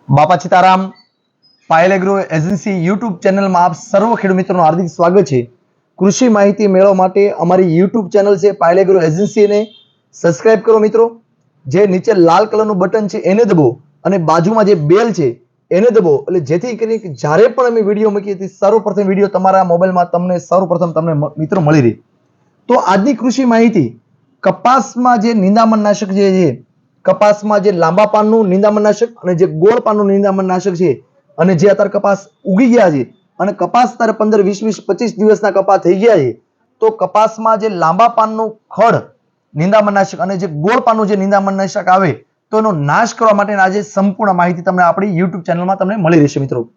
બાપા Sitaram Payal agro agency YouTube ચેનલમાં આપ સર્વ ખેડૂત મિત્રોનું હાર્દિક સ્વાગત છે। કૃષિ માહિતી મેળવવા માટે અમારી યુટ્યુબ ચેનલ છે પાયલ એગ્રો એજન્સીને સબસ્ક્રાઇબ કરો મિત્રો। જે નીચે લાલ કલરનું બટન છે એને દબો અને બાજુમાં જે બેલ છે એને દબો, એટલે જેથી કરીને જ્યારે પણ અમે વિડીયો મૂકીએ તે સર્વપ્રથમ વિડીયો તમારા મોબાઈલમાં તમને સર્વપ્રથમ તમને મિત્રો મળી રહે। તો આજની કૃષિ માહિતી કપાસમાં જે નિંદામણનાશક છે કપાસમાં જે લાંબા પાનનું નિંદામણનાશક અને જે ગોળ પાનનું નિંદામણનાશક છે અને જે અત્યારે કપાસ ઉગી ગયા છે અને કપાસ અત્યારે 15 20 25 દિવસના કપાસ થઈ ગયા છે, તો કપાસમાં જે લાંબા પાનનું ખડ નિંદામણનાશક અને જે ગોળ પાનનું જે નિંદામણનાશક આવે તો એનો નાશ કરવા માટેની આજે સંપૂર્ણ માહિતી તમને આપણી YouTube ચેનલમાં તમને મળી રહેશે મિત્રો।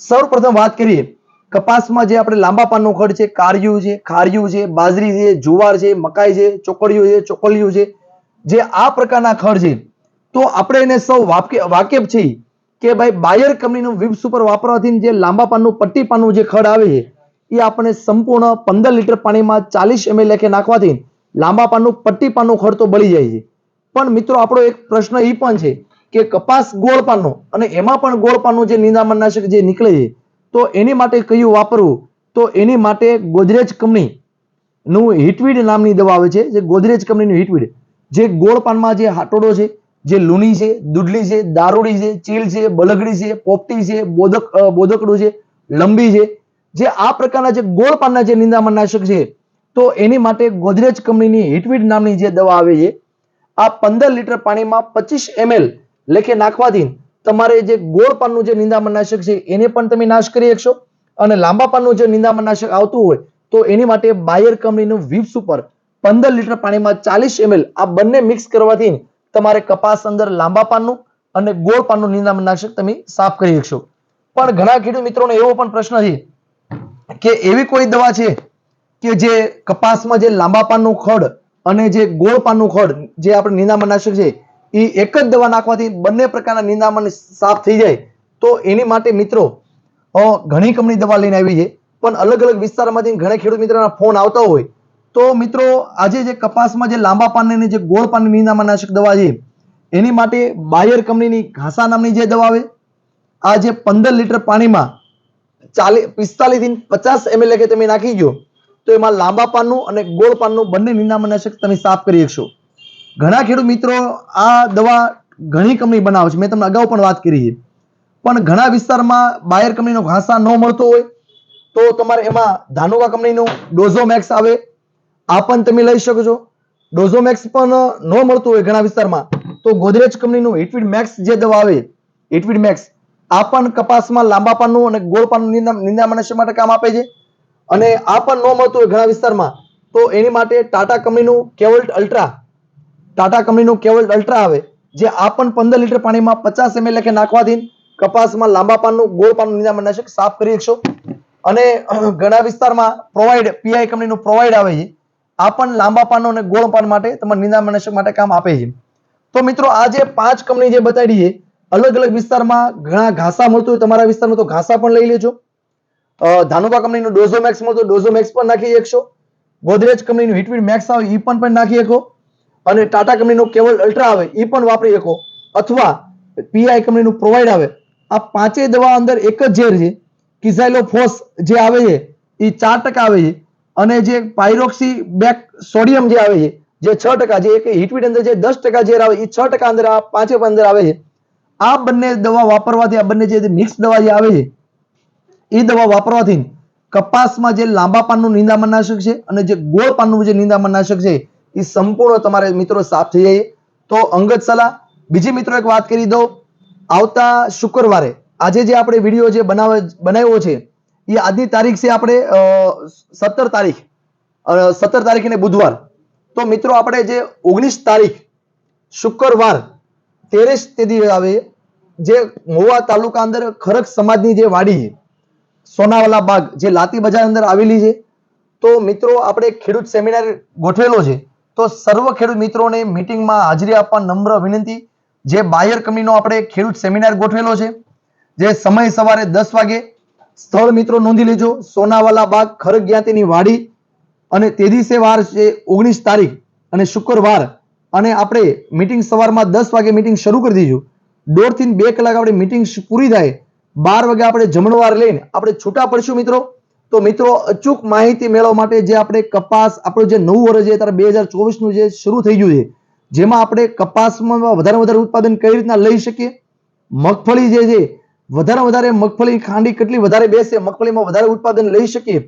સૌપ્રથમ વાત કરીએ કપાસમાં જે આપણે લાંબા પાનનું ખડ છે, કારિયું છે, ખારિયું છે, બાજરી છે, જુવાર છે, મકાઈ છે, ચોકડીયું છે, ચોકલિયું છે, જે આ પ્રકારના ખડ છે તો આપણે એને સૌ વાકેફ છીએ કે ભાઈ બાયર કંપનીનું વિપ સુપર વાપરવાથી જે લાંબા પાનનું પટ્ટી પાનનું જે ખડ આવે છે એ આપણે સંપૂર્ણ 15 લીટર પાણીમાં 40 ml લેખે નાખવાથી લાંબા પાનનું પટ્ટી પાનનું ખડ તો બળી જાય છે। પણ મિત્રો આપણો એક પ્રશ્ન એ પણ છે કે કપાસ ગોળ પાનનો અને એમાં પણ ગોળ પાનનું જે નિંદામણનાશક જે નીકળે છે તો એની માટે કયું વાપરવું, તો એની માટે ગોદરેજ કંપનીનું હિટવીડ નામની દવા આવે છે। જે ગોદરેજ કંપનીનું હિટવીડ જે ગોળ પાનમાં જે હાટોડો છે, જે લૂણી છે, દુડલી છે, દારૂડી છે, ચીલ છે, બલગડી છે, પોપટી છે, બોદકડું છે, લંબી છે, જે આ પ્રકારના જે ગોળ પાનના જે નિંદામણનાશક છે તો એની માટે ગોદરેજ કંપનીની હિટવીડ નામની જે દવા આવે છે આ 15 લીટર પાણીમાં 25 ml લેખે નાખવાથી તમારે જે ગોળ પાનનું જે નિંદામણનાશક છે એને પણ તમે નાશ કરી શકશો અને લાંબા પાનનું જે નિંદામણનાશક આવતું હોય તો એની માટે બાયર કંપનીનું વિપ સુપર 15 લીટર પાણીમાં 40 ml આ બંને મિક્સ કરવાથી તમારે કપાસ અંદર લાંબા પાનનું અને ગોળ પાનનું નિંદામણનાશક તમે સાફ કરી શકશો। પણ ઘણા ખેડૂત મિત્રોને એવો પણ પ્રશ્ન છે કે એવી કોઈ દવા છે કે જે કપાસમાં જે લાંબા પાનનું ખડ અને જે ગોળ પાનનું ખડ જે આપણે નિંદામણનાશક છે એ એક જ દવા નાખવાથી બંને પ્રકારના નિંદામણ સાફ થઈ જાય, તો એની માટે મિત્રો ઘણી કંપની દવા લઈને આવી છે પણ અલગ અલગ વિસ્તારમાંથી ઘણા ખેડૂત મિત્રોના ફોન આવતા હોય તો મિત્રો આજે જે કપાસમાં જે લાંબા પાનની જે ગોળ પાનની નિંદામણનાશક દવા છે એની માટે બાયર કંપનીની ઘાસા નામની જે દવા આવે આ જે 15 લીટર પાણીમાં 45 થી 50 ml લેખે તમે નાખી દો તો એમાં લાંબા પાનનું અને ગોળ પાનનું બંને નિંદામણનાશક તમે સાફ કરી શકશો। ઘણા ખેડૂત મિત્રો આ દવા ઘણી કંપની બનાવે છે, મેં તમને અગાઉ પણ વાત કરી છે, પણ ઘણા વિસ્તારમાં બાયર કંપનીનો ઘાસા ન મળતો હોય તો તમારે એમાં ધાનુકા કંપનીનું ડોઝોમેક્સ આવે, આ પણ તમે લઈ શકો છો। ડોઝોમેક્સ પણ ન મળતું હોય ઘણા વિસ્તારમાં તો ગોદરેજ કંપનીનું હિટવીડ મેક્સ જે દવા આવે હિટવીડ મેક્સ આ પણ કપાસમાં લાંબા પાનનું અને ગોળ પાનનું નિંદામણનાશક માટે કામ આપે છે। અને આ પણ ન મળતું હોય ઘણા વિસ્તારમાં તો એની માટે ટાટા કંપનીનું કેવલ્ટ અલ્ટ્રા આવે જે આ પણ 15 લીટર પાણીમાં 50 ml લેખે નાખવાથી કપાસમાં લાંબા પાનનું ગોળ પાનનું નિંદામણનાશક સાફ કરી શકશો। અને ઘણા વિસ્તારમાં પ્રોવાઇડ પીઆઈ કંપનીનું પ્રોવાઇડ આવે છે, આ પણ લાંબા પાનનો અને ગોળ પાન માટે તમારા નિંદામણનાશક માટે કામ આપે છે। તો મિત્રો આ જે 5 કંપની જે બતાડી છે અલગ અલગ વિસ્તારમાં ઘણા ઘાસા મળતું હોય તમારા વિસ્તારમાં તો ઘાસા પણ લઈ લેજો। ધાનુકા કંપનીનું ડોઝોમેક્સ મળતું ડોઝોમેક્સ પણ નાખી શકશો, ગોદરેજ કંપનીનું હિટવીડ મેક્સ આવે એ પણ નાખી શકો અને ટાટા કંપનીનું કેવલ અલ્ટ્રા આવે એ પણ વાપરી શકો અથવા પીઆઈ કંપનીનું પ્રોવાઇડ આવે। આ પાંચેય દવા અંદર એક જ ઝેર છે, કિઝાઇલોફોસ જે આવે છે એ 4% આવે છે અને જે પાયરોક્સી બેક સોડિયમ જે આવે છે જે 6%, જે એક હિટવીડ અંદર જે 10% ઝેર આવે એ 6% અંદર આ પાંચે અંદર આવે છે। આ બંને દવા વાપરવાથી આ બંને જે મિક્સ દવા જે આવે છે એ દવા વાપરવાથી કપાસમાં જે લાંબા પાનનું નિંદામણનાશક છે અને જે ગોળ પાનનું જે નિંદામણનાશક છે એ સંપૂર્ણ તમારે મિત્રો સાફ થઈ જાય। તો અંગત સલાહ બીજી મિત્રો એક વાત કરી દઉં, આવતા શુક્રવારે આજે જે આપણે વિડીયો જે બનાવ્યો છે એ આજની તારીખ છે આપણે 17 તારીખ અને બુધવાર, તો મિત્રો આપણે જે 19 તારીખ શુક્રવાર 13 આવે જે મોવા તાલુકા અંદર ખરક સમાજની જે વાડી છે સોનાવાલા બાગ જે લાતી બજાર અંદર આવેલી છે, તો મિત્રો આપણે ખેડૂત સેમિનાર ગોઠવેલો છે તો સર્વ ખેડૂત મિત્રોને મીટિંગમાં હાજરી આપવા નમ્ર વિનંતી। જે બાયર કંપનીનો આપણે ખેડૂત સેમિનાર ગોઠવેલો છે જે સમય સવારે 10 વાગે, સ્થળ મિત્રો નોંધી લેજો સોનાવાલા બાગ ખરક જ્ઞાતિની વાડી અને તે દિવસે વાર છે 19 તારીખ અને શુક્રવાર અને આપણે મીટિંગ સવારમાં 10 વાગે મીટિંગ શરૂ કરી દીધું 1.5 થી 2 કલાક આપણે મીટિંગ પૂરી થાય 12 વાગે આપણે જમણવાર લઈને આપણે છૂટા પડશું મિત્રો. તો મિત્રો અચૂક માહિતી મેળવવા માટે જે આપણે કપાસ આપણું જે નવું વર્ષ છે ત્યારે 2024 નું જે શરૂ થઈ ગયું છે, જેમાં આપણે કપાસમાં વધારે ઉત્પાદન કઈ રીતના લઈ શકીએ, મગફળી જે છે વધારે મગફળી ખાંડી કેટલી વધારે બેસે, મગફળીમાં વધારે ઉત્પાદન લઈ શકીએ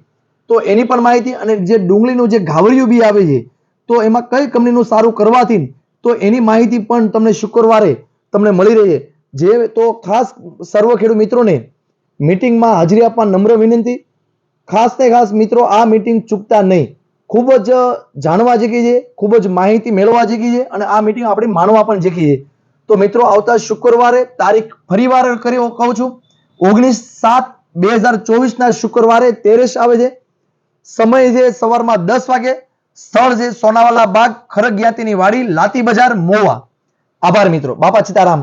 તો એની પણ માહિતી, અને જે ડુંગળીનું જે ઘાવડિયું બી આવે છે તો એમાં કઈ કંપનીનું સારું કરવાથી તો એની માહિતી પણ તમને શુક્રવારે તમને મળી રહે છે. જે તો ખાસ સર્વ ખેડૂત મિત્રોને મીટિંગમાં હાજરી આપવા નમ્ર વિનંતી. ખાસ ને ખાસ મિત્રો આ મીટિંગ ચૂકતા નહીં. ખૂબ જ જાણવા જેવી છે, ખૂબ જ માહિતી મેળવવા જેવી છે, અને આ મીટિંગ આપણે માણવા પણ જેવી છે. તો મિત્રો આવતા શુક્રવારે તારીખ ફરીવાર કહું છું 19/7/2024 ના શુક્રવારે 13 આવે છે. સમય છે સવારમાં 10 વાગે. સ્થળ છે સોનાવાલા બાગ, ખરગયાતીની વાડી, લાતી બજાર, મોવા. આભાર મિત્રો. બાપા સીતારામ.